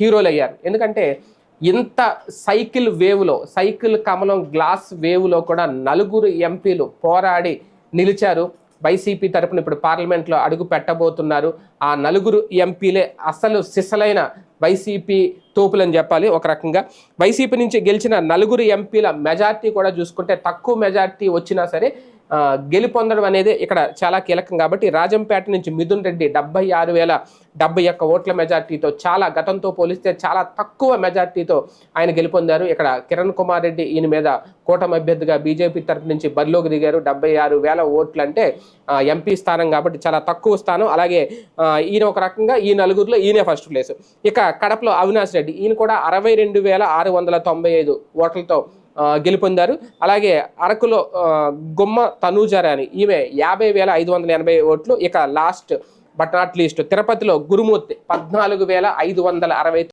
హీరోలు అయ్యారు. ఎందుకంటే ఇంత సైకిల్ వేవ్‌లో, సైకిల్ కమలం గ్లాస్ వేవ్‌లో కూడా నలుగురు ఎంపీలు పోరాడి నిలిచారు. వైసీపీ తరపున ఇప్పుడు పార్లమెంట్‌లో అడుగు పెట్టబోతున్నారు. ఆ నలుగురు ఎంపీలే అసలు సిసలైన వైసీపీ తోపులని చెప్పాలి ఒక రకంగా. వైసీపీ నుంచి గెలిచిన నలుగురు ఎంపీల మెజార్టీ కూడా చూసుకుంటే తక్కువ మెజార్టీ వచ్చినా సరే గెలుపొందడం అనేది ఇక్కడ చాలా కీలకం. కాబట్టి రాజంపేట నుంచి మిథున్ రెడ్డి 76,071 ఓట్ల మెజార్టీతో, చాలా గతంతో పోలిస్తే చాలా తక్కువ మెజార్టీతో ఆయన గెలుపొందారు. ఇక్కడ కిరణ్ కుమార్ రెడ్డి ఈయన మీద కూటమి అభ్యర్థిగా బీజేపీ తరఫు నుంచి బరిలోకి దిగారు. 76,000 ఓట్లు అంటే ఎంపీ స్థానం కాబట్టి చాలా తక్కువ స్థానం. అలాగే ఈయన ఒక రకంగా ఈ నలుగురిలో ఈయనే ఫస్ట్ ప్లేస్. ఇక కడపలో అవినాష్ రెడ్డి, ఈయన కూడా 62,695 ఓట్లతో గెలుపొందారు. అలాగే అరకులో గుమ్మ తనూజారాని, ఈమె 50,580 ఓట్లు. ఇక లాస్ట్ బట్ నాట్ లీస్ట్ తిరుపతిలో గురుమూర్తి 14,560